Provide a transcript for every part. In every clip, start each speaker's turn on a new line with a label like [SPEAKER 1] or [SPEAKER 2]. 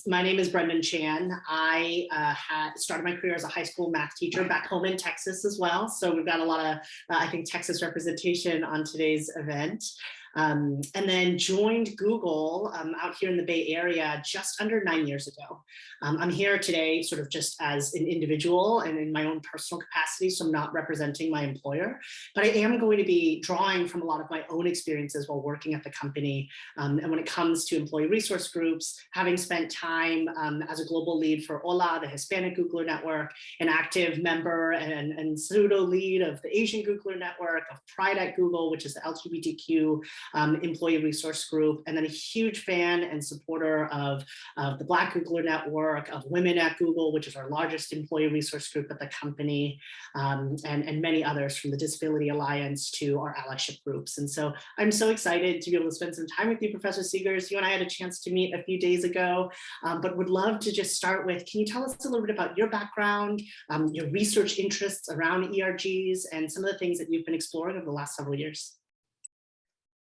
[SPEAKER 1] My name is Brendan Chan. I had started my career as a high school math teacher back home in Texas as well. So we've got a lot of, I think, Texas representation on today's event. And then joined Google out here in the Bay Area just under 9 years ago. I'm here today sort of just as an individual and in my own personal capacity, so I'm not representing my employer, but I am going to be drawing from a lot of my own experiences while working at the company. And when it comes to employee resource groups, having spent time as a global lead for HOLA, the Hispanic Googler Network, an active member and pseudo lead of the Asian Googler Network, of Pride at Google, which is the LGBTQ employee resource group, and then a huge fan and supporter of the Black Googler Network, of Women at Google, which is our largest employee resource group at the company, and many others, from the Disability Alliance to our allyship groups. And so I'm so excited to be able to spend some time with you, Professor Seegars. You and I had a chance to meet a few days ago, but would love to just start with, can you tell us a little bit about your background, your research interests around ERGs, and some of the things that you've been exploring over the last several years?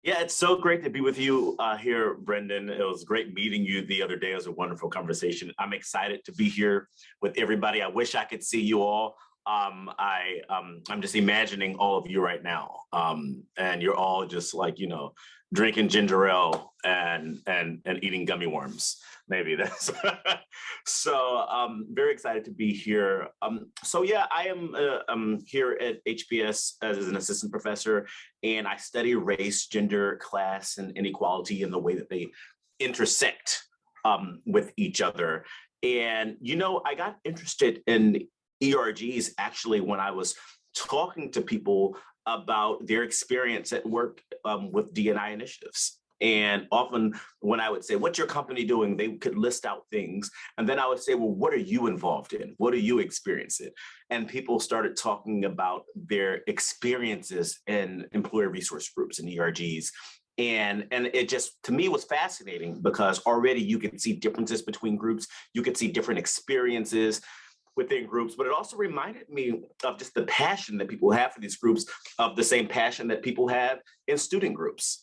[SPEAKER 2] Yeah, it's so great to be with you here, Brendan. It was great meeting you the other day. It was a wonderful conversation. I'm excited to be here with everybody. I wish I could see you all. I'm just imagining all of you right now, and you're all just like, drinking ginger ale and eating gummy worms. Maybe that's so. Very excited to be here. So yeah, I am here at HBS as an assistant professor, and I study race, gender, class, and inequality and the way that they intersect with each other. And I got interested in ERGs actually when I was talking to people about their experience at work with D&I initiatives. And often when I would say, what's your company doing? They could list out things. And then I would say, well, what are you involved in? What are you experiencing? And people started talking about their experiences in employer resource groups and ERGs. And it just, to me, was fascinating because already you could see differences between groups. You could see different experiences within groups, but it also reminded me of just the passion that people have for these groups, of the same passion that people have in student groups.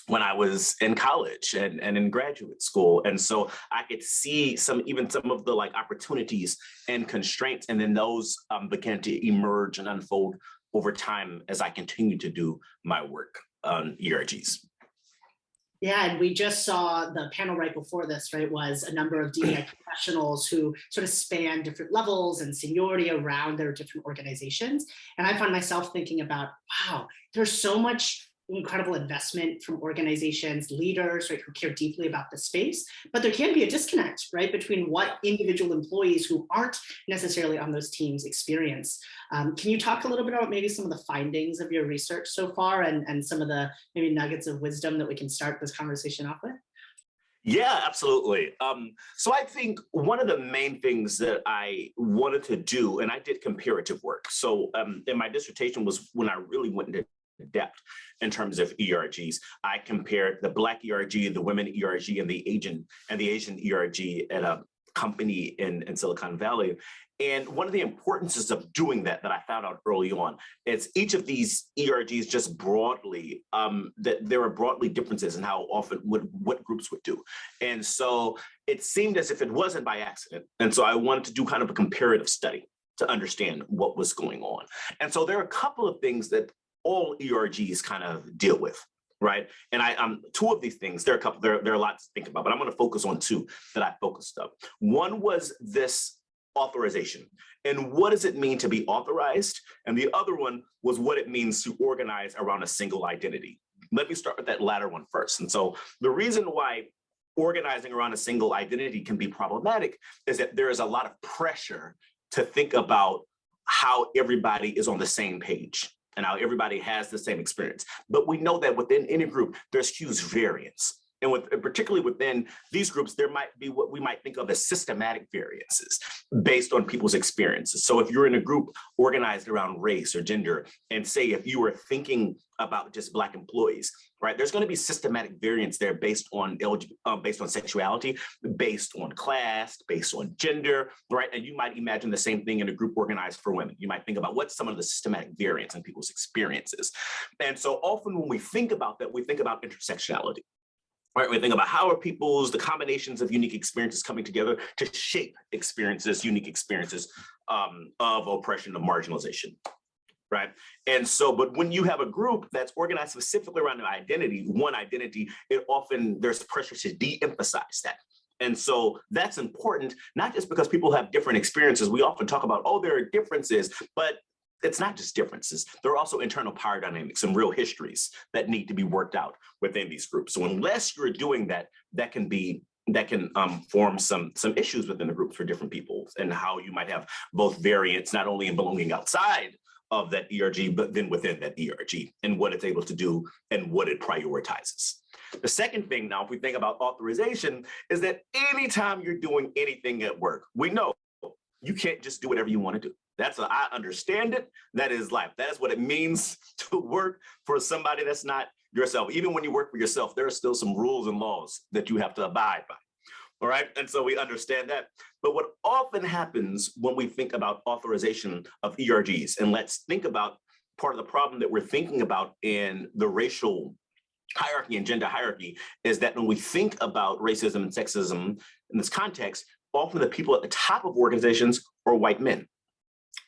[SPEAKER 2] When I was in college and in graduate school. And so I could see some of the opportunities and constraints, and then those began to emerge and unfold over time as I continue to do my work on ERGs.
[SPEAKER 1] Yeah, and we just saw the panel right before this, right, was a number of DEI professionals who sort of span different levels and seniority around their different organizations. And I find myself thinking about, wow, there's so much incredible investment from organizations, leaders, right, who care deeply about the space, but there can be a disconnect, right, between what individual employees who aren't necessarily on those teams experience. Can you talk a little bit about maybe some of the findings of your research so far and some of the maybe nuggets of wisdom that we can start this conversation off with?
[SPEAKER 2] Yeah, absolutely. So I think one of the main things that I wanted to do, and I did comparative work. So in my dissertation was when I really went into depth in terms of ERGs. I compared the Black ERG, the women ERG, and the Asian ERG at a company in Silicon Valley. And one of the importances of doing that I found out early on is each of these ERGs just broadly, that there are broadly differences in how often what groups would do. And so it seemed as if it wasn't by accident. And so I wanted to do kind of a comparative study to understand what was going on. And so there are a couple of things that all ERGs kind of deal with, right? And two of these things, there are a lot to think about, but I'm going to focus on two that I focused on. One was this authorization, and what does it mean to be authorized? And the other one was what it means to organize around a single identity. Let me start with that latter one first. And so the reason why organizing around a single identity can be problematic is that there is a lot of pressure to think about how everybody is on the same page and how everybody has the same experience. But we know that within any group, there's huge variance. And particularly within these groups, there might be what we might think of as systematic variances based on people's experiences. So if you're in a group organized around race or gender, and say if you were thinking about just Black employees, right, there's going to be systematic variance there based on sexuality, based on class, based on gender, right? And you might imagine the same thing in a group organized for women. You might think about what's some of the systematic variance in people's experiences. And so often when we think about that, we think about intersectionality. right? We think about how are the combinations of unique experiences coming together to shape unique experiences of oppression, of marginalization, right? And so, but when you have a group that's organized specifically around an identity, one identity, there's pressure to de-emphasize that. And so that's important, not just because people have different experiences. We often talk about, oh, there are differences, but it's not just differences. There are also internal power dynamics and real histories that need to be worked out within these groups. So unless you're doing that, that can form some issues within the groups for different people, and how you might have both variants, not only in belonging outside of that ERG, but then within that ERG and what it's able to do and what it prioritizes. The second thing now, if we think about authorization, is that anytime you're doing anything at work, we know you can't just do whatever you want to do. I understand it. That is life. That is what it means to work for somebody that's not yourself. Even when you work for yourself, there are still some rules and laws that you have to abide by. All right. And so we understand that. But what often happens when we think about authorization of ERGs, and let's think about part of the problem that we're thinking about in the racial hierarchy and gender hierarchy, is that when we think about racism and sexism in this context, often the people at the top of organizations are white men.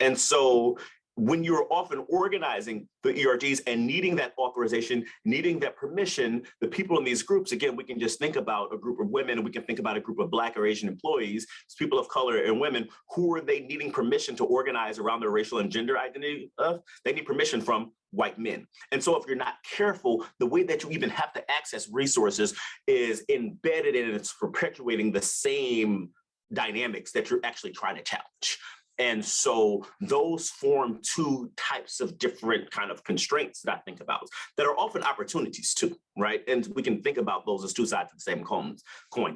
[SPEAKER 2] And so when you're often organizing the ERGs and needing that authorization, needing that permission, the people in these groups, again, we can just think about a group of women, we can think about a group of Black or Asian employees, people of color and women, who are they needing permission to organize around their racial and gender identity of? They need permission from white men. And so if you're not careful, the way that you even have to access resources is embedded in, and it's perpetuating the same dynamics that you're actually trying to challenge. And so those form two types of different kind of constraints that I think about that are often opportunities too, right? And we can think about those as two sides of the same coin.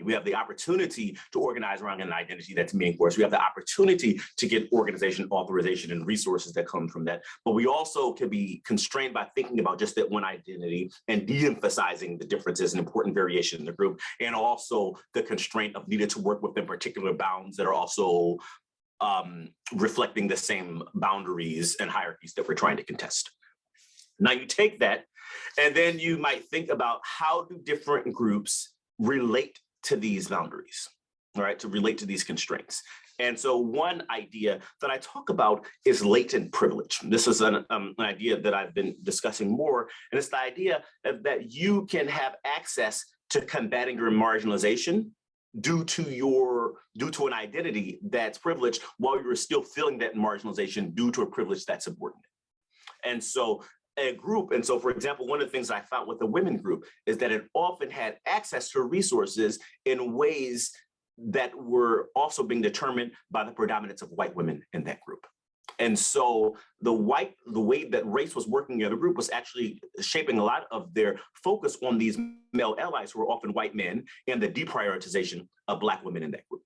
[SPEAKER 2] We have the opportunity to organize around an identity that's meaningful. We have the opportunity to get organization, authorization, and resources that come from that. But we also can be constrained by thinking about just that one identity and de-emphasizing the differences and important variation in the group, and also the constraint of needing to work within particular bounds that are also reflecting the same boundaries and hierarchies that we're trying to contest. Now you take that, and then you might think about how do different groups relate to these boundaries, all right, to relate to these constraints. And so one idea that I talk about is latent privilege. This is an idea that I've been discussing more, and it's the idea that you can have access to combating your marginalization due to an identity that's privileged, while you're still feeling that marginalization due to a privilege that's subordinate. And so a group, and so for example, one of the things I found with the women group is that it often had access to resources in ways that were also being determined by the predominance of white women in that group. And so the way that race was working in the group was actually shaping a lot of their focus on these male allies who were often white men, and the deprioritization of Black women in that group.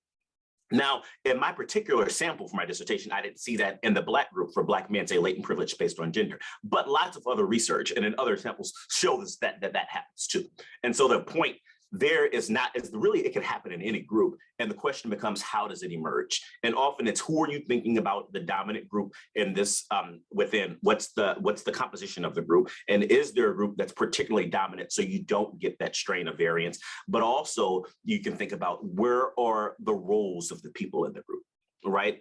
[SPEAKER 2] Now, in my particular sample for my dissertation, I didn't see that in the Black group for Black men, say latent privilege based on gender, but lots of other research and in other samples shows that happens too. And so the point there is really, it can happen in any group. And the question becomes, how does it emerge? And often it's, who are you thinking about the dominant group in this, within, what's the composition of the group? And is there a group that's particularly dominant so you don't get that strain of variance? But also you can think about, where are the roles of the people in the group, right?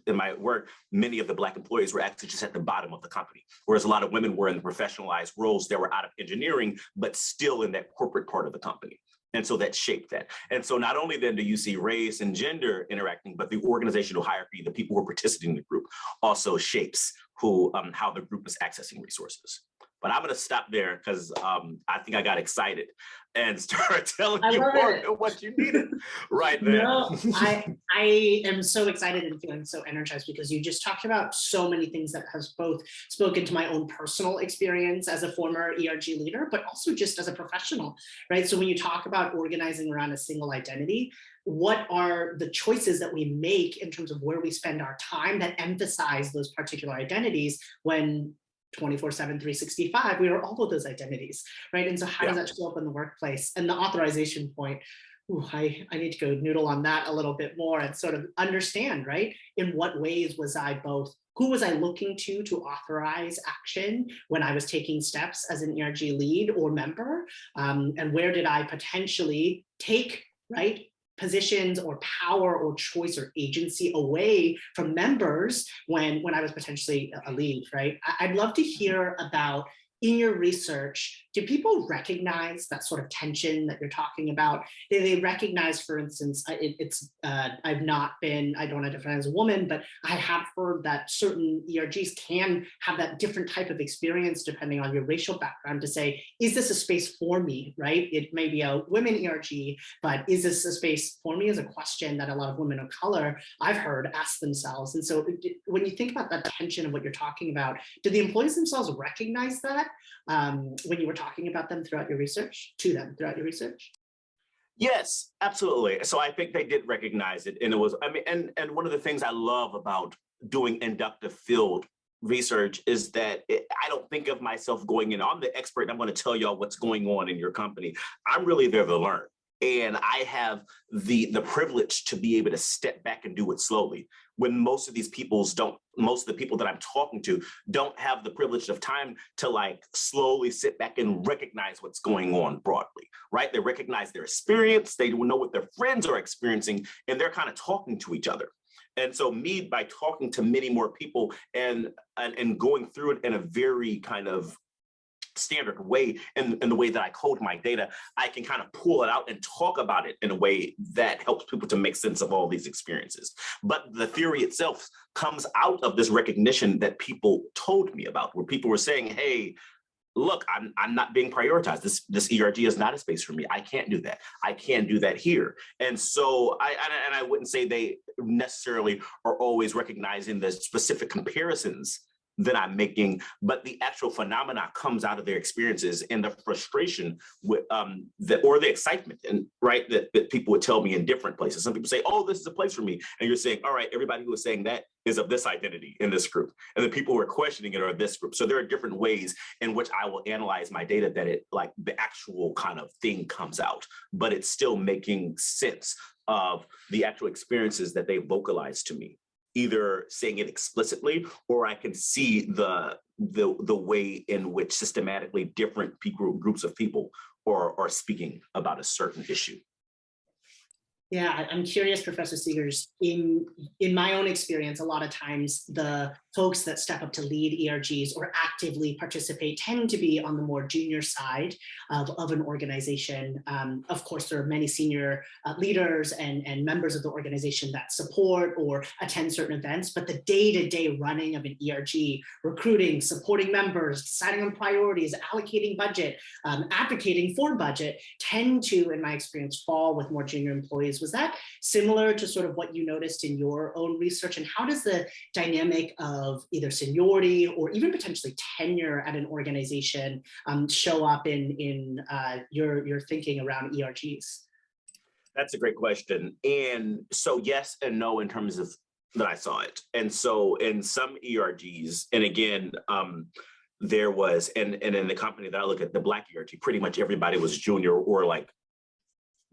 [SPEAKER 2] In my work, many of the Black employees were actually just at the bottom of the company, whereas a lot of women were in the professionalized roles that were out of engineering, but still in that corporate part of the company. And so that shaped that. And so not only then do you see race and gender interacting, but the organizational hierarchy, the people who are participating in the group, also shapes how the group is accessing resources. But I'm going to stop there because I think I got excited and started telling you more than what you needed right there.
[SPEAKER 1] No, I am so excited and feeling so energized, because you just talked about so many things that has both spoken to my own personal experience as a former ERG leader, but also just as a professional, right? So when you talk about organizing around a single identity, what are the choices that we make in terms of where we spend our time that emphasize those particular identities, when 24/7, 365, we are all of those identities, right? And so how does that show up in the workplace? And the authorization point, I need to go noodle on that a little bit more and sort of understand, right? In what ways was I both who was I looking to authorize action when I was taking steps as an ERG lead or member? And where did I potentially take, right, positions or power or choice or agency away from members when I was potentially a lead, right? I'd love to hear about, in your research, do people recognize that sort of tension that you're talking about? Do they recognize, for instance, I don't identify as a woman, but I have heard that certain ERGs can have that different type of experience depending on your racial background to say, is this a space for me, right? It may be a women ERG, but is this a space for me, is a question that a lot of women of color I've heard ask themselves. And so when you think about that tension of what you're talking about, do the employees themselves recognize that when you were talking about them throughout your research,
[SPEAKER 2] Yes, absolutely. So I think they did recognize it. And it was, I mean, and one of the things I love about doing inductive field research is that I don't think of myself going in, I'm the expert and I'm going to tell y'all what's going on in your company. I'm really there to learn. And I have the privilege to be able to step back and do it slowly. When most of the people that I'm talking to don't have the privilege of time to like slowly sit back and recognize what's going on broadly, right? They recognize their experience, they know what their friends are experiencing, and they're kind of talking to each other. And so me, by talking to many more people and going through it in a very kind of standard way, in the way that I code my data, I can kind of pull it out and talk about it in a way that helps people to make sense of all these experiences. But the theory itself comes out of this recognition that people told me about, where people were saying, hey, look, I'm not being prioritized. This ERG is not a space for me. I can't do that. I can't do that here. And so I wouldn't say they necessarily are always recognizing the specific comparisons that I'm making, but the actual phenomena comes out of their experiences and the frustration with or the excitement, and right, that people would tell me in different places. Some people say, oh, this is a place for me. And you're saying, all right, everybody who is saying that is of this identity in this group. And the people who are questioning it are this group. So there are different ways in which I will analyze my data that it, like, the actual kind of thing comes out, but it's still making sense of the actual experiences that they vocalize to me, either saying it explicitly, or I can see the way in which systematically different groups of people are speaking about a certain issue.
[SPEAKER 1] Yeah, I'm curious, Professor Seegars, in my own experience, a lot of times the folks that step up to lead ERGs or actively participate tend to be on the more junior side of an organization. Of course, there are many senior leaders and members of the organization that support or attend certain events, but the day-to-day running of an ERG, recruiting, supporting members, deciding on priorities, allocating budget, advocating for budget, tend to, in my experience, fall with more junior employees. Was that similar to sort of what you noticed in your own research? And how does the dynamic of either seniority or even potentially tenure at an organization show up in your thinking around ERGs?
[SPEAKER 2] That's a great question. And so yes and no in terms of that I saw it. And so in some ERGs, and again, there was, and in the company that I look at, the Black ERG, pretty much everybody was junior or like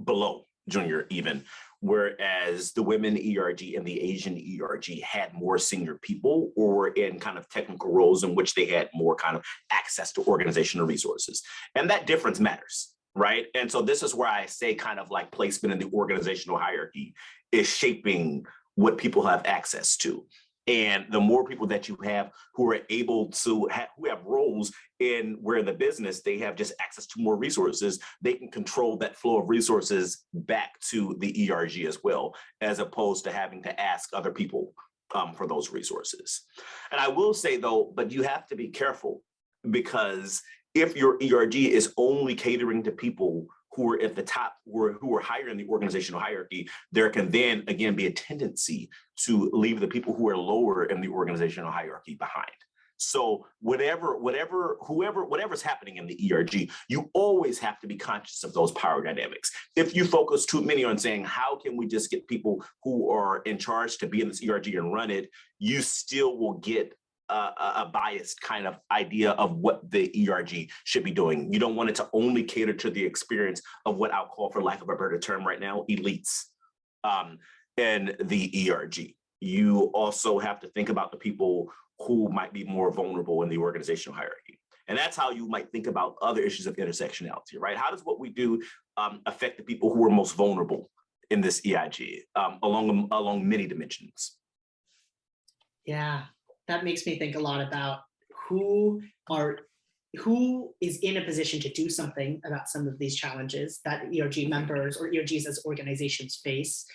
[SPEAKER 2] below junior even, whereas the women ERG and the Asian ERG had more senior people or in kind of technical roles in which they had more kind of access to organizational resources. And that difference matters, right? And so this is where I say kind of like placement in the organizational hierarchy is shaping what people have access to. And the more people that you have who are able to who have roles in where in the business they have just access to more resources, they can control that flow of resources back to the ERG as well, as opposed to having to ask other people for those resources. And I will say though, but you have to be careful, because if your ERG is only catering to people who are at the top, who are higher in the organizational hierarchy, there can then again be a tendency to leave the people who are lower in the organizational hierarchy behind. So whatever's happening in the ERG, you always have to be conscious of those power dynamics. If you focus too many on saying, how can we just get people who are in charge to be in this ERG and run it, you still will get a biased kind of idea of what the ERG should be doing. You don't want it to only cater to the experience of what I'll call, for lack of a better term right now, elites in the ERG. you also have to think about the people who might be more vulnerable in the organizational hierarchy. And that's how you might think about other issues of intersectionality, right? How does what we do affect the people who are most vulnerable in this EIG along many dimensions?
[SPEAKER 1] Yeah, that makes me think a lot about who is in a position to do something about some of these challenges that ERG members or ERGs as organizations face,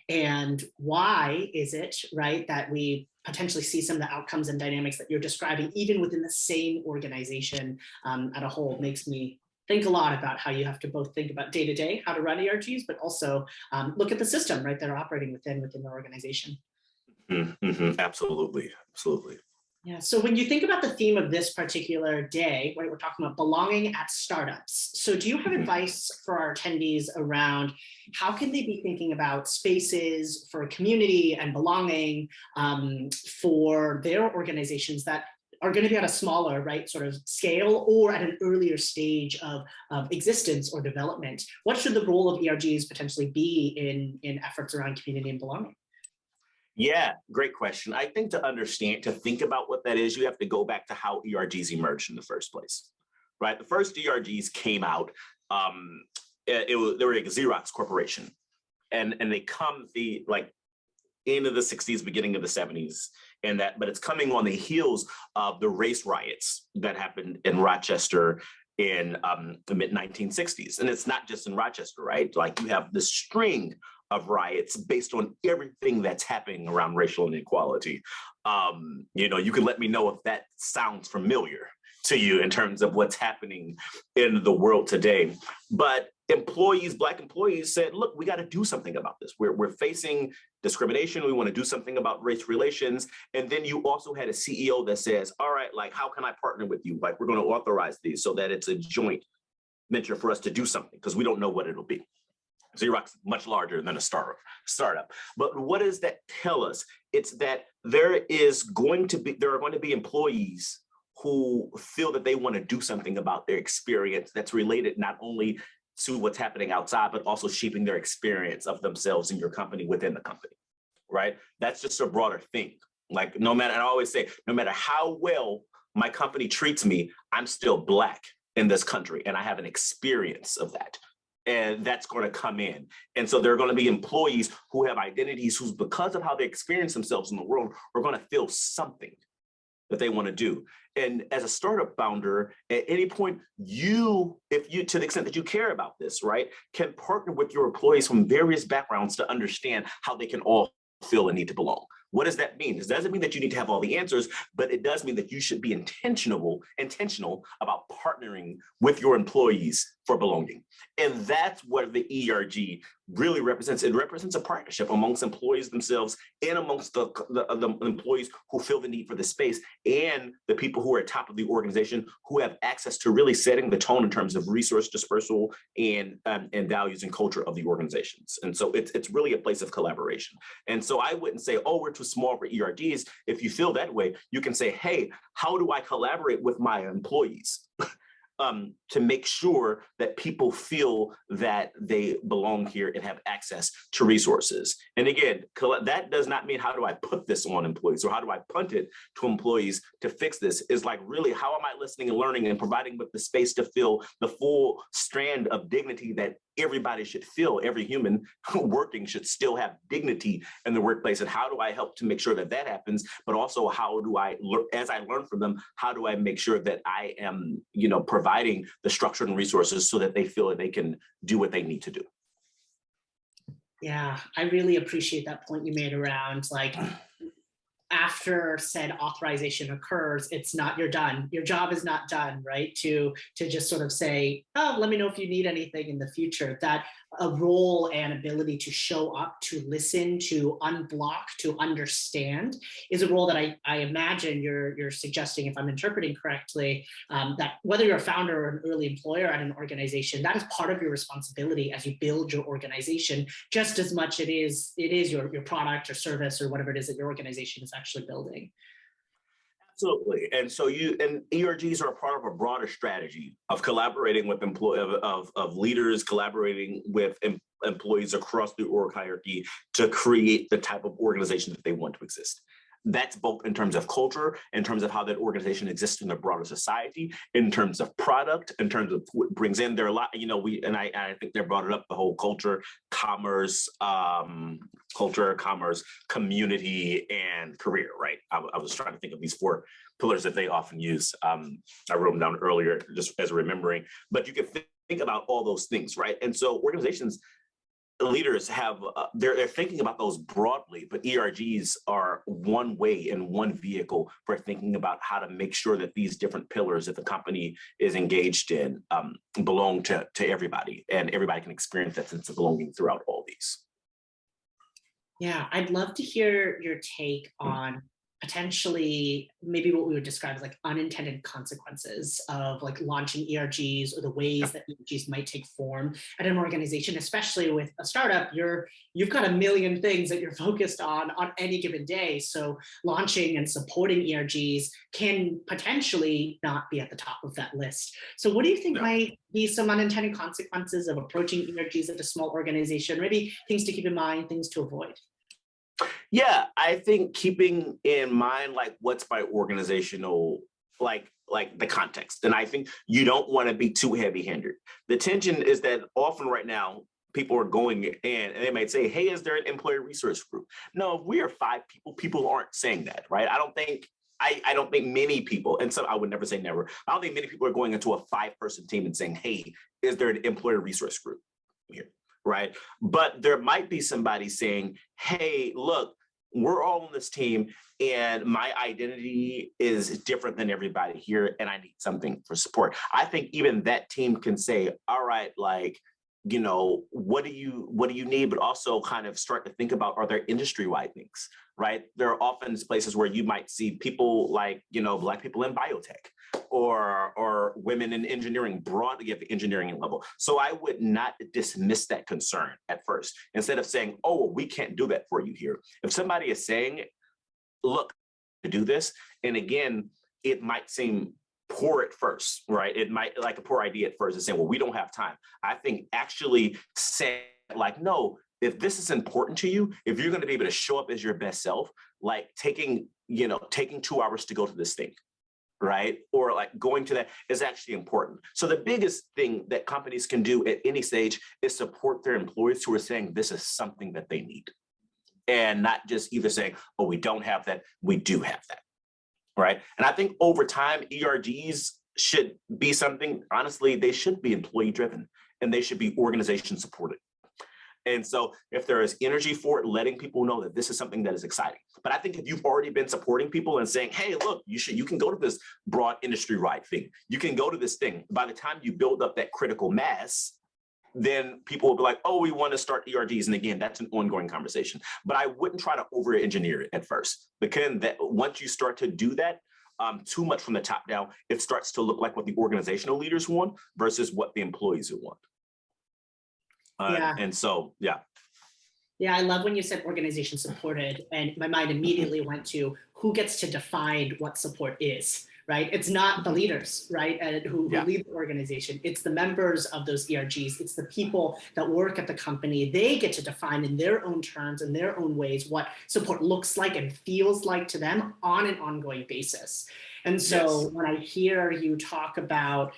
[SPEAKER 1] and why is it, right, that we potentially see some of the outcomes and dynamics that you're describing, even within the same organization at a whole. Makes me think a lot about how you have to both think about day to day, how to run ERGs, but also look at the system, right, that are operating within the organization.
[SPEAKER 2] Absolutely, absolutely.
[SPEAKER 1] Yeah. So when you think about the theme of this particular day, right, we're talking about belonging at startups. So do you have advice for our attendees around how can they be thinking about spaces for community and belonging for their organizations that are going to be at a smaller, right, sort of scale or at an earlier stage of existence or development? What should the role of ERGs potentially be in efforts around community and belonging?
[SPEAKER 2] Yeah, great question. I think to think about what that is, you have to go back to how ERGs emerged in the first place, right? The first ERGs came out, they were a Xerox corporation, and they come like end of the 60s, beginning of the 70s, but it's coming on the heels of the race riots that happened in Rochester in the mid 1960s. And it's not just in Rochester, right? Like you have this string of riots based on everything that's happening around racial inequality. You can let me know if that sounds familiar to you in terms of what's happening in the world today. But Black employees said, look, we got to do something about this. We're facing discrimination. We want to do something about race relations. And then you also had a CEO that says, all right, like, how can I partner with you? Like, we're going to authorize these so that it's a joint venture for us to do something, because we don't know what it'll be. Xerox is much larger than a startup. But what does that tell us? It's that there are going to be employees who feel that they want to do something about their experience that's related not only to what's happening outside, but also shaping their experience of themselves and your company within the company, right? That's just a broader thing. Like I always say, no matter how well my company treats me, I'm still Black in this country, and I have an experience of that. And that's going to come in. And so there are going to be employees who have identities who's, because of how they experience themselves in the world, are going to feel something that they want to do. And as a startup founder, at any point, if you, to the extent that you care about this, right, can partner with your employees from various backgrounds to understand how they can all feel and need to belong. What does that mean? It doesn't mean that you need to have all the answers, but it does mean that you should be intentional about partnering with your employees for belonging. And that's what the ERG really represents. It represents a partnership amongst employees themselves and amongst the employees who feel the need for the space, and the people who are at top of the organization who have access to really setting the tone in terms of resource dispersal and values and culture of the organizations. And so it's really a place of collaboration. And so I wouldn't say, oh, we're too small for ERGs. If you feel that way, you can say, hey, how do I collaborate with my employees to make sure that people feel that they belong here and have access to resources? And again, that does not mean how do I put this on employees or how do I punt it to employees to fix this. Is like, really, how am I listening and learning and providing with the space to feel the full strand of dignity that everybody should feel? Every human working should still have dignity in the workplace. And how do I help to make sure that that happens? But also, how do I, as I learn from them, how do I make sure that I am, providing the structure and resources so that they feel that they can do what they need to do?
[SPEAKER 1] Yeah, I really appreciate that point you made around, like, after said authorization occurs, it's not, you're done. Your job is not done, right? To just sort of say, oh, let me know if you need anything in the future. That a role and ability to show up, to listen, to unblock, to understand is a role that I imagine you're suggesting, if I'm interpreting correctly, that whether you're a founder or an early employer at an organization, that is part of your responsibility as you build your organization, just as much it is your product or service or whatever it is that your organization is actually building.
[SPEAKER 2] Absolutely. And so ERGs are a part of a broader strategy of collaborating with of leaders, collaborating with employees across the org hierarchy to create the type of organization that they want to exist. That's both in terms of culture, in terms of how that organization exists in the broader society, in terms of product, in terms of who it brings in. There are a lot, I think they brought it up, the whole commerce, community, and career, right? I was trying to think of these 4 pillars that they often use. I wrote them down earlier just as remembering, but you can think about all those things, right? And so organizations, leaders have, they're thinking about those broadly, but ERGs are one way and one vehicle for thinking about how to make sure that these different pillars that the company is engaged in belong to everybody, and everybody can experience that sense of belonging throughout all these.
[SPEAKER 1] Yeah, I'd love to hear your take on potentially maybe what we would describe as like unintended consequences of like launching ERGs, or the ways that ERGs might take form at an organization, especially with a startup. You've got a million things that you're focused on any given day. So launching and supporting ERGs can potentially not be at the top of that list. So what do you think might be some unintended consequences of approaching ERGs at a small organization? Maybe things to keep in mind, things to avoid.
[SPEAKER 2] Yeah, I think keeping in mind like what's my organizational, like the context. And I think you don't want to be too heavy-handed. The tension is that often right now, people are going in and they might say, hey, is there an employee resource group? No, if we are 5 people, people aren't saying that, right? I don't think many people, and so I would never say never, I don't think many people are going into a 5-person team and saying, hey, is there an employee resource group here? Right? But there might be somebody saying, hey, look, we're all on this team and my identity is different than everybody here and I need something for support. I think even that team can say, all right, like, what do you need, but also kind of start to think about, are there industry-wide things, right? There are often places where you might see people like, Black people in biotech or women in engineering, broadly at the engineering level. So I would not dismiss that concern at first. Instead of saying, oh, well, we can't do that for you here. If somebody is saying, look, to do this, and again, it might seem poor at first, right? It might like a poor idea at first and saying, well, we don't have time. I think actually saying like, no, if this is important to you, if you're going to be able to show up as your best self, like taking 2 hours to go to this thing, right? Or like going to that is actually important. So the biggest thing that companies can do at any stage is support their employees who are saying this is something that they need. And not just either saying, oh, we don't have that, we do have that. Right. And I think over time, ERGs should be something, honestly, they should be employee driven and they should be organization supported. And so if there is energy for it, letting people know that this is something that is exciting. But I think if you've already been supporting people and saying, hey, look, you can go to this broad industry-wide thing. You can go to this thing. By the time you build up that critical mass, then people will be like, oh, we want to start ERGs. And again, that's an ongoing conversation. But I wouldn't try to over-engineer it at first, because once you start to do that, too much from the top down, it starts to look like what the organizational leaders want versus what the employees want. And so, yeah.
[SPEAKER 1] Yeah, I love when you said organization supported, and my mind immediately went to who gets to define what support is, right? It's not the leaders, right, who lead the organization. It's the members of those ERGs. It's the people that work at the company. They get to define in their own terms, in their own ways, what support looks like and feels like to them on an ongoing basis. And so when I hear you talk about,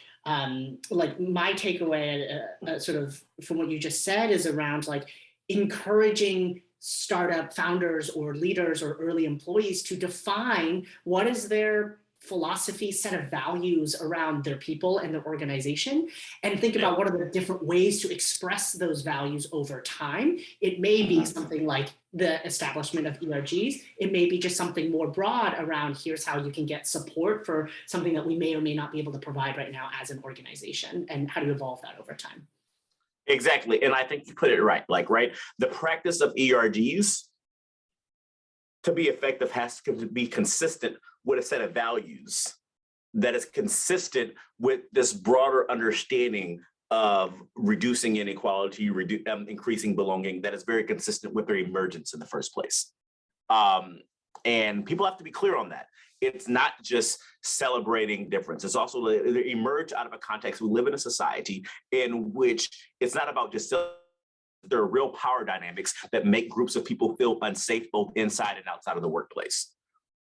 [SPEAKER 1] like my takeaway sort of from what you just said is around like encouraging startup founders or leaders or early employees to define what is their philosophy, set of values around their people and their organization, and think about what are the different ways to express those values over time. It may be something like the establishment of ERGs. It may be just something more broad around here's how you can get support for something that we may or may not be able to provide right now as an organization, and how to evolve that over time.
[SPEAKER 2] Exactly. And I think you put it right, the practice of ERGs to be effective has to be consistent with a set of values that is consistent with this broader understanding of reducing inequality, increasing belonging, that is very consistent with their emergence in the first place. And people have to be clear on that. It's not just celebrating difference. It's also they emerge out of a context. We live in a society in which it's not about just there are real power dynamics that make groups of people feel unsafe both inside and outside of the workplace.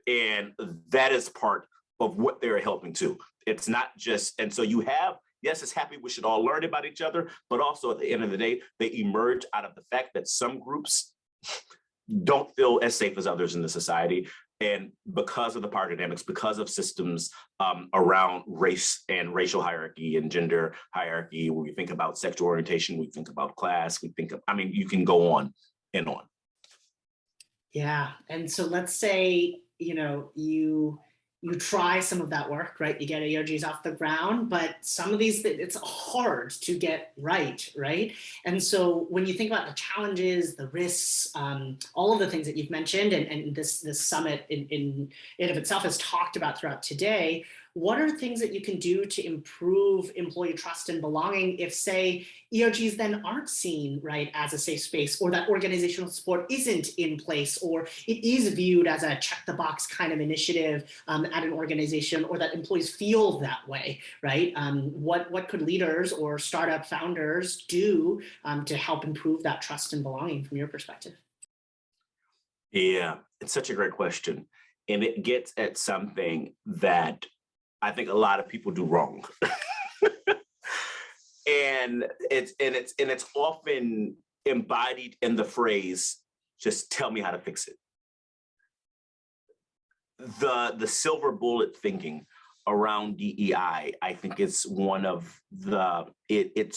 [SPEAKER 2] And that is part of what they're helping to. It's not just, and so you have, yes, it's happy we should all learn about each other, but also at the end of the day, they emerge out of the fact that some groups don't feel as safe as others in the society. And because of the power dynamics, because of systems around race and racial hierarchy and gender hierarchy, when we think about sexual orientation, we think about class, we think of, I mean, you can go on and on.
[SPEAKER 1] Yeah, and so let's say, you try some of that work, right? You get ERGs off the ground, but some of these, it's hard to get right? And so when you think about the challenges, the risks, all of the things that you've mentioned, and this summit in of itself has talked about throughout today, what are things that you can do to improve employee trust and belonging if, say, ERGs then aren't seen, right, as a safe space, or that organizational support isn't in place, or it is viewed as a check the box kind of initiative at an organization, or that employees feel that way, right? What could leaders or startup founders do to help improve that trust and belonging from your perspective?
[SPEAKER 2] Yeah, it's such a great question. And it gets at something that I think a lot of people do wrong. and it's often embodied in the phrase, just tell me how to fix it. The silver bullet thinking around DEI, I think it's one of the, it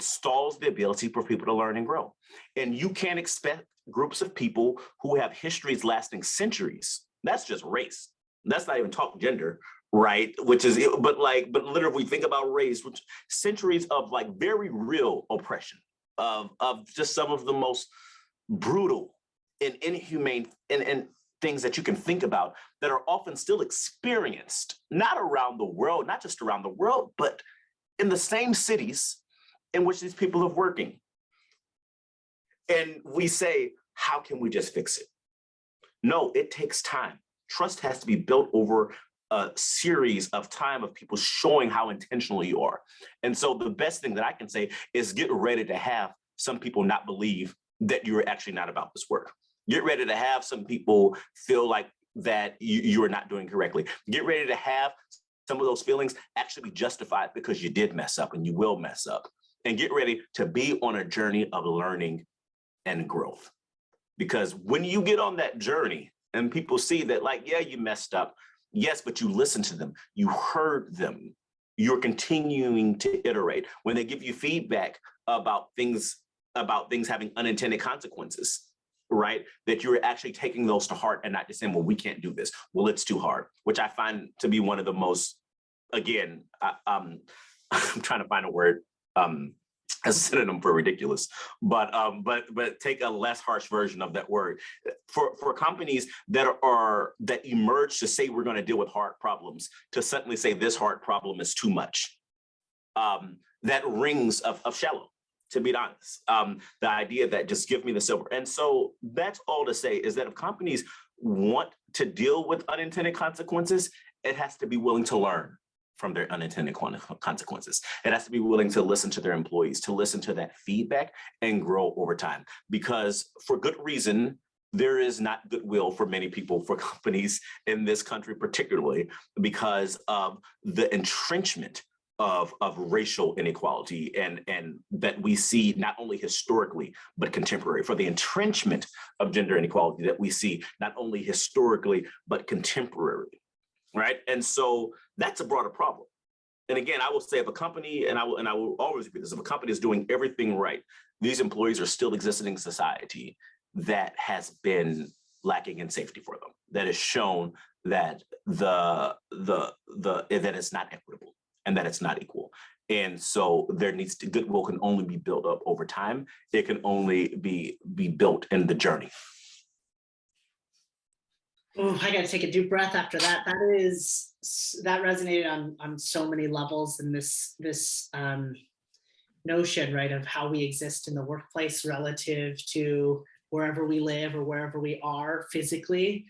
[SPEAKER 2] stalls the ability for people to learn and grow. And you can't expect groups of people who have histories lasting centuries. That's just race. That's not even talk gender, right? Which is, but literally, we think about race, which centuries of like very real oppression, of just some of the most brutal and inhumane and things that you can think about that are often still experienced, not around the world, not just around the world, but in the same cities in which these people are working. And we say, how can we just fix it? No, it takes time. Trust has to be built over a series of time of people showing how intentional you are. And so the best thing that I can say is get ready to have some people not believe that you're actually not about this work. Get ready to have some people feel like that you are not doing correctly. Get ready to have some of those feelings actually be justified because you did mess up and you will mess up. And get ready to be on a journey of learning and growth. Because when you get on that journey and people see that, like, yeah, you messed up. Yes, but you listened to them. You heard them. You're continuing to iterate. When they give you feedback about things having unintended consequences, right? That you're actually taking those to heart and not just saying, well, we can't do this. Well, it's too hard, which I find to be one of the most, again, I'm trying to find a word, as a synonym for ridiculous, but take a less harsh version of that word. For companies that emerge to say we're going to deal with hard problems, to suddenly say this hard problem is too much, that rings of shallow, to be honest. The idea that just give me the silver. And so that's all to say is that if companies want to deal with unintended consequences, it has to be willing to learn from their unintended consequences. It has to be willing to listen to their employees, to listen to that feedback and grow over time. Because for good reason, there is not goodwill for many people, for companies in this country, particularly because of the entrenchment of racial inequality and that we see not only historically, but contemporary, for the entrenchment of gender inequality that we see not only historically, but contemporarily. Right. And so that's a broader problem. And again, I will say if a company, and I will always repeat this, if a company is doing everything right, these employees are still existing in society that has been lacking in safety for them, that has shown that that it's not equitable and that it's not equal. And so goodwill can only be built up over time. It can only be built in the journey.
[SPEAKER 1] Oh, I got to take a deep breath after that. That resonated on so many levels, and this notion, right, of how we exist in the workplace relative to wherever we live or wherever we are physically.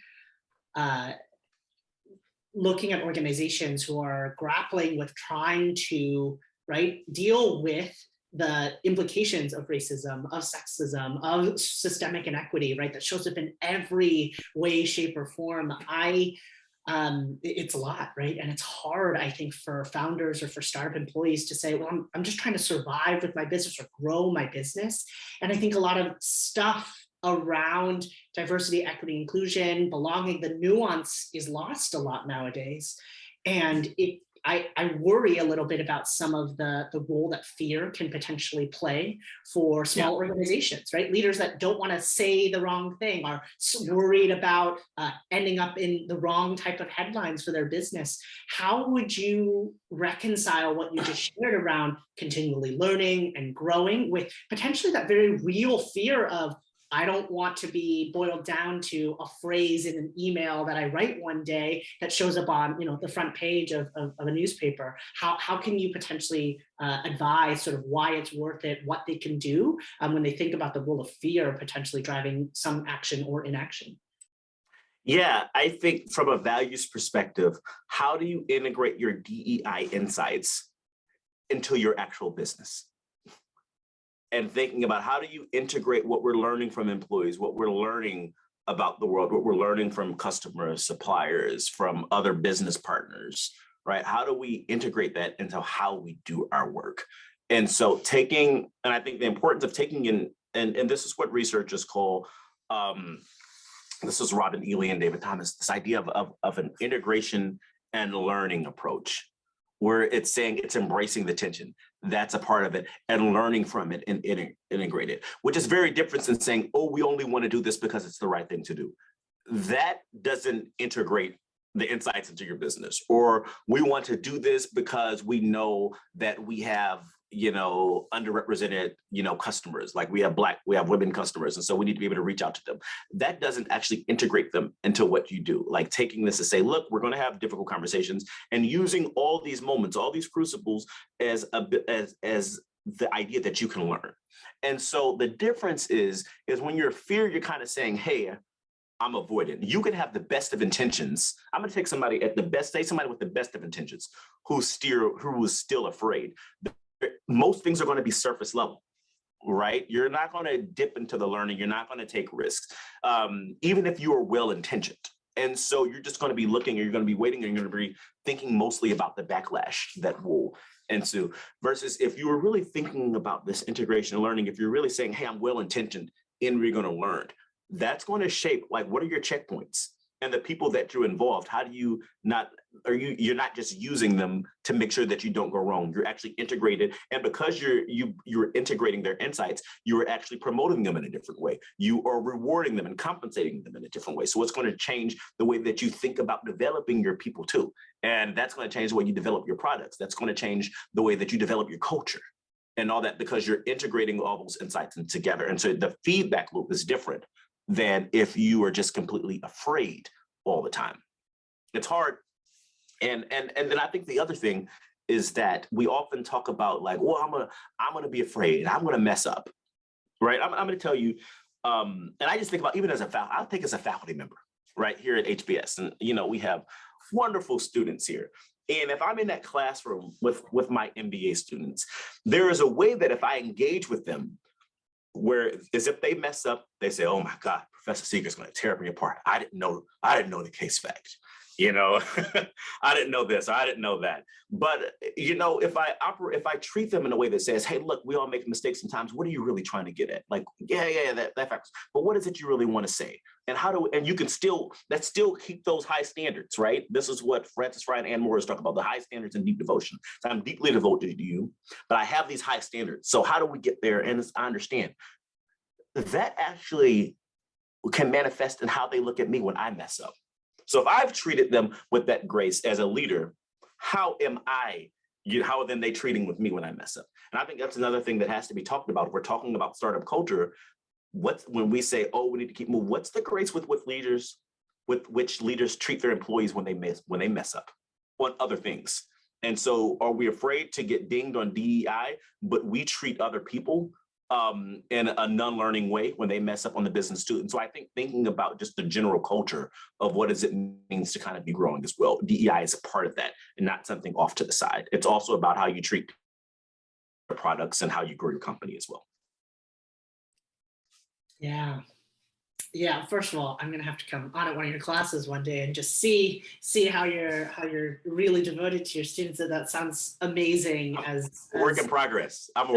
[SPEAKER 1] Looking at organizations who are grappling with trying to, right, deal with the implications of racism, of sexism, of systemic inequity, right? That shows up in every way, shape, or form. It's a lot, right? And it's hard, I think, for founders or for startup employees to say, well, I'm just trying to survive with my business or grow my business. And I think a lot of stuff around diversity, equity, inclusion, belonging, the nuance is lost a lot nowadays. And I worry a little bit about some of the role that fear can potentially play for small organizations, right? Leaders that don't want to say the wrong thing, are worried about ending up in the wrong type of headlines for their business. How would you reconcile what you just shared around continually learning and growing with potentially that very real fear of, I don't want to be boiled down to a phrase in an email that I write one day that shows up on, the front page of a newspaper. How can you potentially advise sort of why it's worth it, what they can do when they think about the role of fear potentially driving some action or inaction?
[SPEAKER 2] Yeah, I think from a values perspective, how do you integrate your DEI insights into your actual business? And thinking about how do you integrate what we're learning from employees, what we're learning about the world, what we're learning from customers, suppliers, from other business partners, right? How do we integrate that into how we do our work? And so and I think the importance of taking in, and this is what researchers call, this is Robin Ely and David Thomas, this idea of an integration and learning approach, where it's saying it's embracing the tension. That's a part of it, and learning from it and integrate it, which is very different than saying, oh, we only want to do this because it's the right thing to do. That doesn't integrate the insights into your business. Or we want to do this because we know that we have, underrepresented, customers, like we have women customers. And so we need to be able to reach out to them. That doesn't actually integrate them into what you do. Like taking this to say, look, we're going to have difficult conversations, and using all these moments, all these crucibles as the idea that you can learn. And so the difference is when you're fear, you're kind of saying, hey, I'm avoidant. You can have the best of intentions. I'm going to take somebody with the best of intentions who is still afraid. Most things are going to be surface level, right? You're not going to dip into the learning. You're not going to take risks, even if you are well-intentioned. And so you're just going to be looking, and you're going to be waiting, and you're going to be thinking mostly about the backlash that will ensue. Versus if you were really thinking about this integration and learning, if you're really saying, hey, I'm well-intentioned and we're going to learn, that's going to shape, like, what are your checkpoints? And the people that you're involved, how do you you're not just using them to make sure that you don't go wrong. You're actually integrated. And because you're integrating their insights, you're actually promoting them in a different way. You are rewarding them and compensating them in a different way. So it's going to change the way that you think about developing your people too. And that's going to change the way you develop your products. That's going to change the way that you develop your culture and all that, because you're integrating all those insights together. And so the feedback loop is different than if you are just completely afraid all the time. It's hard. And then I think the other thing is that we often talk about, like, well, I'm gonna be afraid, I'm gonna mess up, right? I'm gonna tell you, and I just think about, even as I think as a faculty member, right, here at HBS, and we have wonderful students here. And if I'm in that classroom with my MBA students, there is a way that if I engage with them, where as if they mess up, they say, oh my God, Professor Seegars is going to tear me apart. I didn't know the case fact. I didn't know this, or I didn't know that. But, if I treat them in a way that says, hey, look, we all make mistakes sometimes. What are you really trying to get at? Like, that facts. But what is it you really want to say? And you can still keep those high standards, right? This is what Francis Fry and Ann Moore is talking about, the high standards and deep devotion. So I'm deeply devoted to you, but I have these high standards. So how do we get there? And I understand that actually can manifest in how they look at me when I mess up. So if I've treated them with that grace as a leader, how are then they treating with me when I mess up? And I think that's another thing that has to be talked about. If we're talking about startup culture, when we say, oh, we need to keep moving, what's the grace with which leaders treat their employees when they mess up on other things? And so are we afraid to get dinged on DEI, but we treat other people in a non-learning way when they mess up on the business too? And so I think thinking about just the general culture of what does it means to kind of be growing as well. DEI is a part of that and not something off to the side. It's also about how you treat products and how you grow your company as well.
[SPEAKER 1] Yeah. Yeah, first of all, I'm gonna have to come on at one of your classes one day and just see how you're really devoted to your students. That sounds amazing.
[SPEAKER 2] Work in progress.
[SPEAKER 1] Yeah,
[SPEAKER 2] I'm a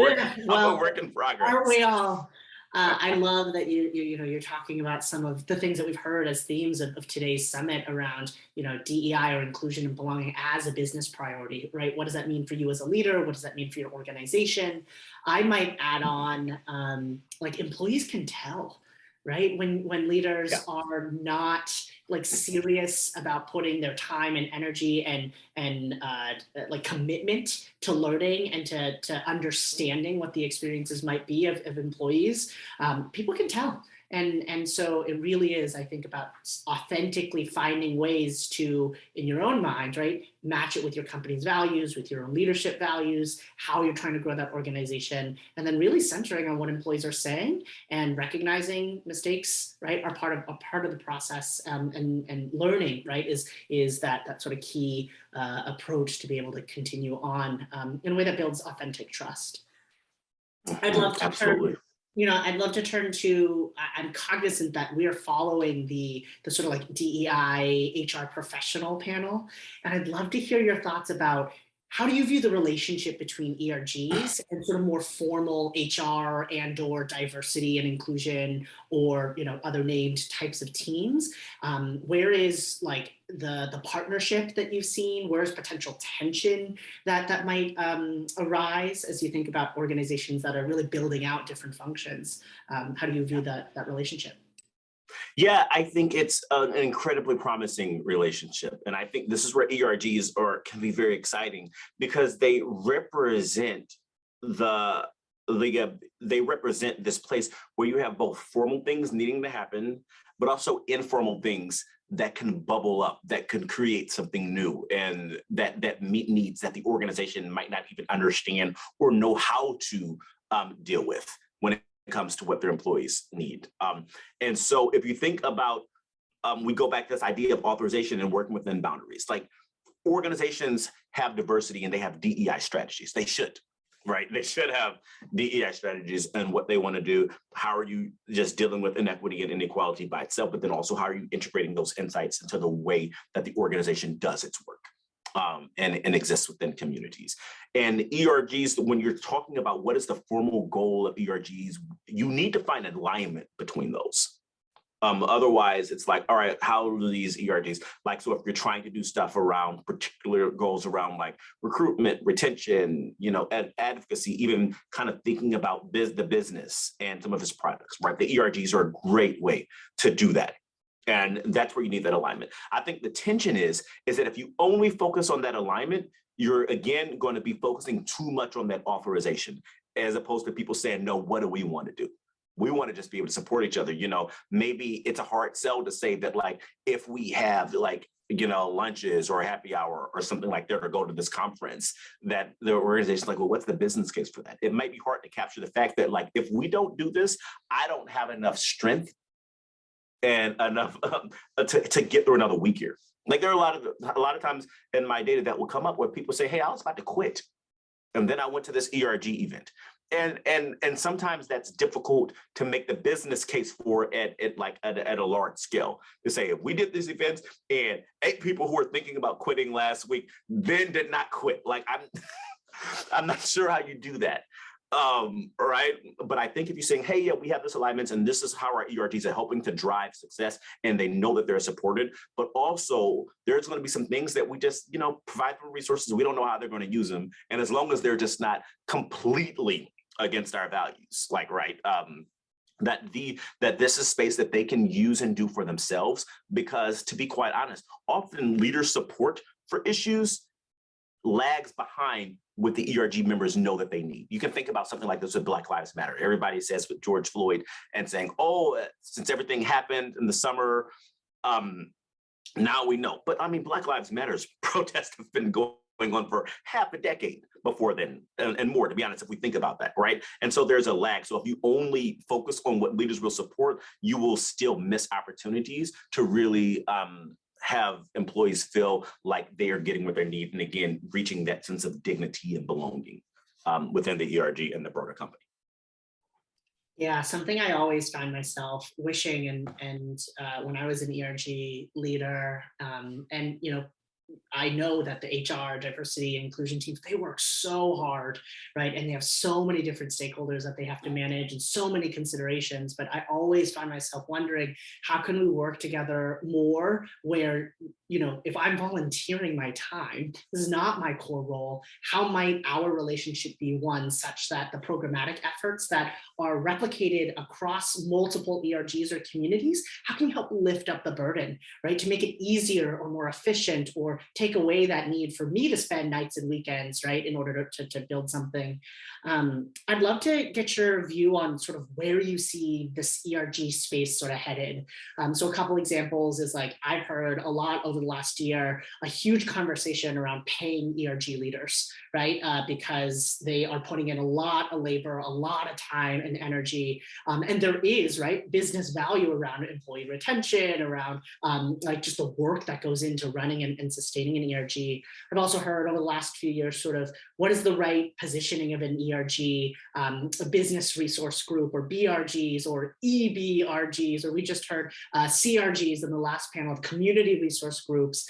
[SPEAKER 1] well,
[SPEAKER 2] work in
[SPEAKER 1] aren't
[SPEAKER 2] progress.
[SPEAKER 1] we all? I love that you're talking about some of the things that we've heard as themes of today's summit around DEI or inclusion and belonging as a business priority, right? What does that mean for you as a leader? What does that mean for your organization? I might add on like employees can tell, right? When leaders
[SPEAKER 2] Yeah.
[SPEAKER 1] are not like serious about putting their time and energy and like commitment to learning and to understanding what the experiences might be of employees, people can tell. And so it really is, I think, about authentically finding ways to, in your own mind, right, match it with your company's values, with your own leadership values, how you're trying to grow that organization, and then really centering on what employees are saying and recognizing mistakes, right, are part of the process, and learning, right, is that sort of key approach to be able to continue on in a way that builds authentic trust. I'd love to
[SPEAKER 2] Absolutely.
[SPEAKER 1] I'd love to turn to, I'm cognizant that we are following the sort of like DEI HR professional panel, and I'd love to hear your thoughts about how do you view the relationship between ERGs and sort of more formal HR and or diversity and inclusion or other named types of teams? Where is like the partnership that you've seen? Where's potential tension that might arise as you think about organizations that are really building out different functions? How do you view that relationship?
[SPEAKER 2] Yeah, I think it's an incredibly promising relationship. And I think this is where ERGs can be very exciting because they represent they represent this place where you have both formal things needing to happen, but also informal things that can bubble up, that can create something new, and that meet needs that the organization might not even understand or know how to deal with when it comes to what their employees need. And so if you think about, we go back to this idea of authorization and working within boundaries. Like organizations have diversity and they have DEI strategies. They should, right? They should have DEI strategies and what they want to do. How are you just dealing with inequity and inequality by itself, but then also how are you integrating those insights into the way that the organization does its work? And exists within communities. And ERGs, when you're talking about what is the formal goal of ERGs, you need to find alignment between those. Otherwise, it's like, all right, how do these ERGs, like, so if you're trying to do stuff around particular goals around like recruitment, retention, advocacy, even kind of thinking about the business and some of its products, right? The ERGs are a great way to do that. And that's where you need that alignment. I think the tension is that if you only focus on that alignment, you're again going to be focusing too much on that authorization, as opposed to people saying, no, what do we want to do? We want to just be able to support each other. Maybe it's a hard sell to say that, like, if we have like, lunches or a happy hour or something like that, or go to this conference, that the organization's like, well, what's the business case for that? It might be hard to capture the fact that, like, if we don't do this, I don't have enough strength and enough to get through another week here. Like, there are a lot of times in my data that will come up where people say, hey, I was about to quit, and then I went to this ERG event. And sometimes that's difficult to make the business case for at a large scale. To say, if we did this event and 8 people who were thinking about quitting last week then did not quit, like, I'm not sure how you do that. Right. But I think if you're saying, hey, yeah, we have this alignments and this is how our ERGs are helping to drive success, and they know that they're supported, but also there's going to be some things that we just, provide for resources. We don't know how they're going to use them. And as long as they're just not completely against our values, like, right, that this is space that they can use and do for themselves. Because to be quite honest, often leader support for issues lags behind what the ERG members know that they need. You can think about something like this with Black Lives Matter. Everybody says with George Floyd and saying, oh, since everything happened in the summer, now we know. But I mean, Black Lives Matter's protests have been going on for half a decade before then, and more, to be honest, if we think about that, right? And so there's a lag. So if you only focus on what leaders will support, you will still miss opportunities to really have employees feel like they are getting what they need, and again, reaching that sense of dignity and belonging. within the ERG and the broader company.
[SPEAKER 1] Yeah, something I always find myself wishing, and when I was an ERG leader, and I know that the HR, diversity, and inclusion teams, they work so hard, right? And they have so many different stakeholders that they have to manage and so many considerations. But I always find myself wondering, how can we work together more where, if I'm volunteering my time, this is not my core role, how might our relationship be one such that the programmatic efforts that are replicated across multiple ERGs or communities, how can you help lift up the burden, right? To make it easier or more efficient, or take away that need for me to spend nights and weekends, right, in order to build something. I'd love to get your view on sort of where you see this ERG space sort of headed. So a couple examples is, like, I've heard a lot over the last year, a huge conversation around paying ERG leaders, right? Because they are putting in a lot of labor, a lot of time and energy. And there is, right, business value around employee retention, around like just the work that goes into running and sustaining an ERG. I've also heard over the last few years sort of what is the right positioning of an ERG, a business resource group, or BRGs, or EBRGs, or we just heard CRGs in the last panel of community resource groups.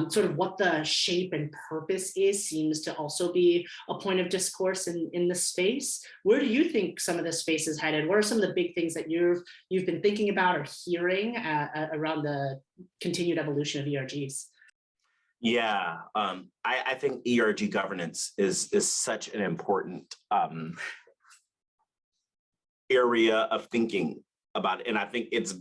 [SPEAKER 1] Sort of what the shape and purpose is seems to also be a point of discourse in the space. Where do you think some of this space is headed? What are some of the big things that you've been thinking about or hearing around the continued evolution of ERGs?
[SPEAKER 2] Yeah, I think ERG governance is such an important area of thinking about it. And I think it's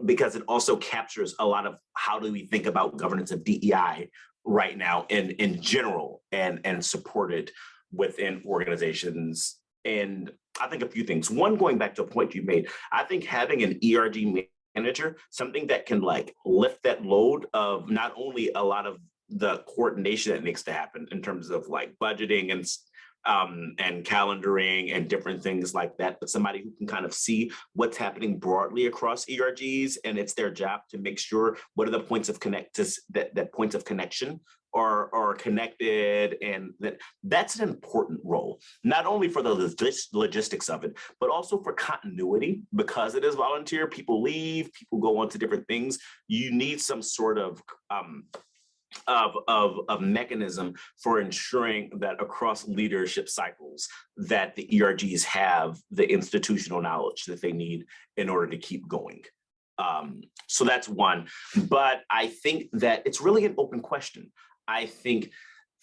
[SPEAKER 2] because it also captures a lot of how do we think about governance of DEI right now in general, and support it within organizations. And I think a few things. One, going back to a point you made, I think having an ERG manager, something that can like lift that load of not only a lot of the coordination that needs to happen in terms of like budgeting and calendaring and different things like that, but somebody who can kind of see what's happening broadly across ERGs, and it's their job to make sure what are the points of that points of connection are connected, and that's an important role, not only for the logistics of it, but also for continuity, because it is volunteer. People leave, people go on to different things. You need some sort of mechanism for ensuring that across leadership cycles that the ERGs have the institutional knowledge that they need in order to keep going. So that's one. But I think that it's really an open question. I think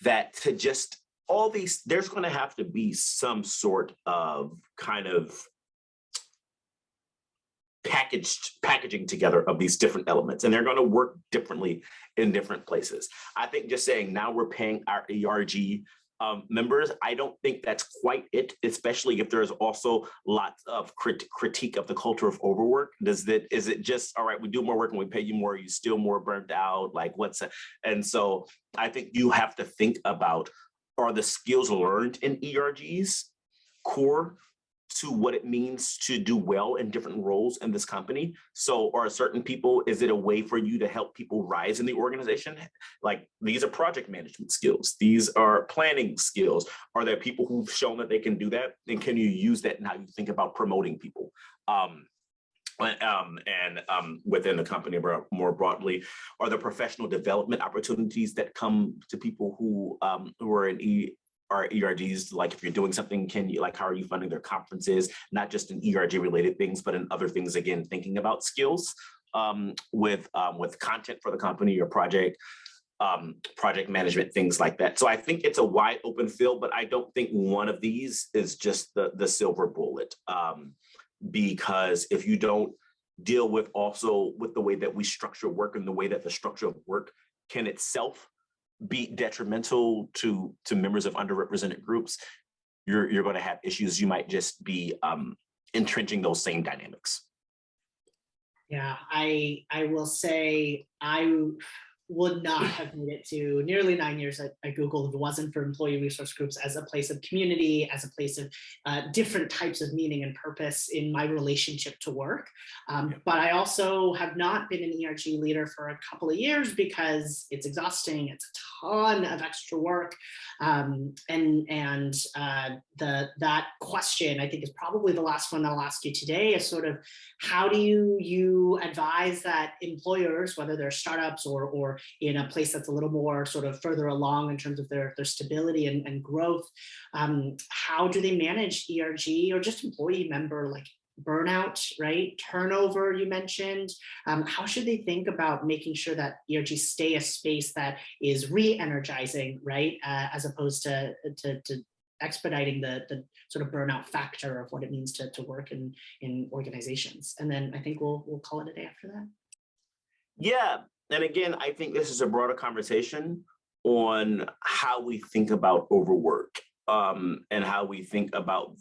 [SPEAKER 2] that to just all these, there's going to have to be some sort of kind of packaging together of these different elements, and they're going to work differently in different places. I think just saying now we're paying our ERG members, I don't think that's quite it, especially if there's also lots of critique of the culture of overwork. Is it just, all right, we do more work and we pay you more, are you still more burnt out? Like and so I think you have to think about, are the skills learned in ERGs core to what it means to do well in different roles in this company? So are certain people, is it a way for you to help people rise in the organization? Like, these are project management skills. These are planning skills. Are there people who've shown that they can do that? And can you use that in how you think about promoting people? Within the company more broadly, are there professional development opportunities that come to people who are in our ERGs? Like, if you're doing something, can you, like, how are you funding their conferences, not just in ERG related things, but in other things, again, thinking about skills with content for the company or project management, things like that. So I think it's a wide open field, but I don't think one of these is just the silver bullet, because if you don't deal with also with the way that we structure work and the way that the structure of work can itself be detrimental to members of underrepresented groups, you're going to have issues. You might just be entrenching those same dynamics.
[SPEAKER 1] Yeah, I will say I would not have made it to nearly 9 years at Google if it wasn't for employee resource groups as a place of community, as a place of different types of meaning and purpose in my relationship to work. But I also have not been an ERG leader for a couple of years because it's exhausting. It's a ton of extra work. That question, I think, is probably the last one that I'll ask you today, is sort of how do you advise that employers, whether they're startups or in a place that's a little more sort of further along in terms of their stability and growth, how do they manage ERG or just employee member like burnout, right? Turnover, you mentioned. How should they think about making sure that ERG stay a space that is re-energizing, right? As opposed to expediting the sort of burnout factor of what it means to work in organizations. And then I think we'll call it a day after that.
[SPEAKER 2] Yeah. And again, I think this is a broader conversation on how we think about overwork, and how we think about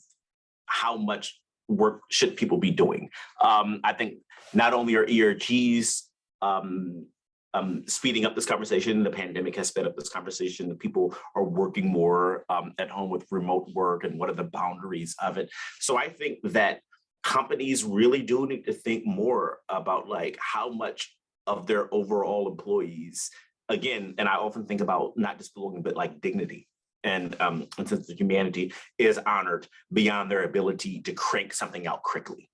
[SPEAKER 2] how much work should people be doing. I think not only are ERGs speeding up this conversation, the pandemic has sped up this conversation, people are working more at home with remote work, and what are the boundaries of it. So I think that companies really do need to think more about like how much of their overall employees, again, and I often think about not just belonging, but like dignity and sense of humanity is honored beyond their ability to crank something out quickly.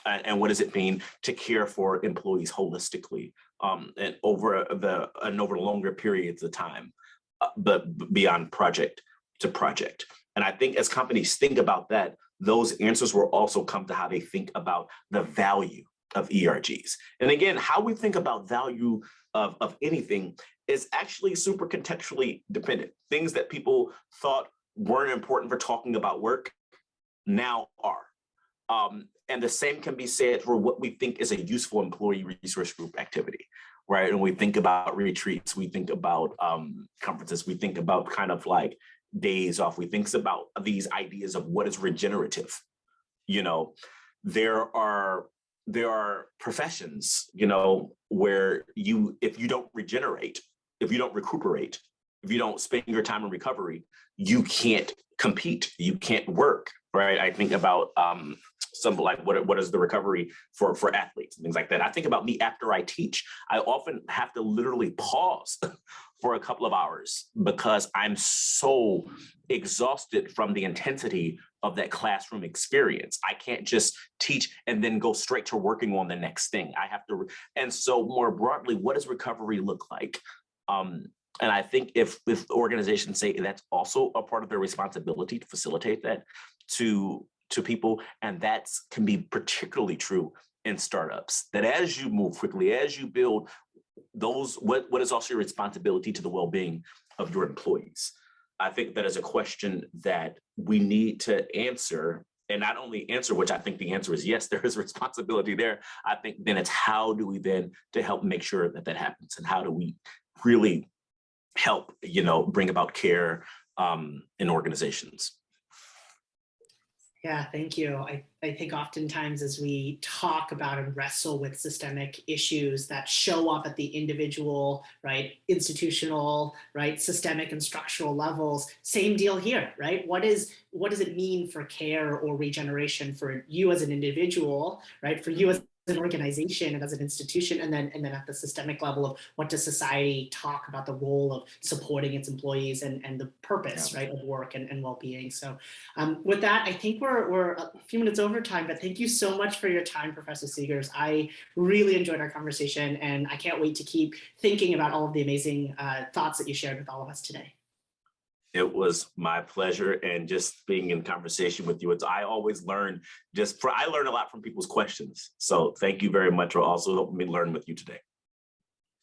[SPEAKER 2] And what does it mean to care for employees holistically and over longer periods of time, but beyond project to project. And I think as companies think about that, those answers will also come to how they think about the value of ERGs. And again, how we think about value of anything is actually super contextually dependent. Things that people thought weren't important for talking about work now are. And the same can be said for what we think is a useful employee resource group activity, right? And we think about retreats, we think about conferences, we think about kind of like days off, we think about these ideas of what is regenerative. You know, there are professions, you know, where if you don't regenerate, if you don't recuperate, if you don't spend your time in recovery, you can't compete, you can't work, right? I think about some like what is the recovery for athletes and things like that. I think about me after I teach, I often have to literally pause for a couple of hours because I'm so exhausted from the intensity of that classroom experience. I can't just teach and then go straight to working on the next thing. I have to, and so more broadly, what does recovery look like? And I think if organizations say that's also a part of their responsibility to facilitate that to people, and that can be particularly true in startups, that as you move quickly, as you build those, what is also your responsibility to the well-being of your employees? I think that is a question that we need to answer, and not only answer, which I think the answer is yes, there is a responsibility there. I think then it's how do we then to help make sure that happens, and how do we really help, you know, bring about care in organizations.
[SPEAKER 1] Yeah, thank you. I think oftentimes as we talk about and wrestle with systemic issues that show up at the individual, right, institutional, right, systemic and structural levels, same deal here, right? What does it mean for care or regeneration for you as an individual, right? For you as an organization and as an institution, and then at the systemic level of what does society talk about the role of supporting its employees and the purpose, right, of work and well-being. So with that, I think we're a few minutes over time, but thank you so much for your time, Professor Seegars. I really enjoyed our conversation, and I can't wait to keep thinking about all of the amazing thoughts that you shared with all of us today.
[SPEAKER 2] It was my pleasure, and just being in conversation with you. I always learn I learn a lot from people's questions. So thank you very much for also helping me learn with you today.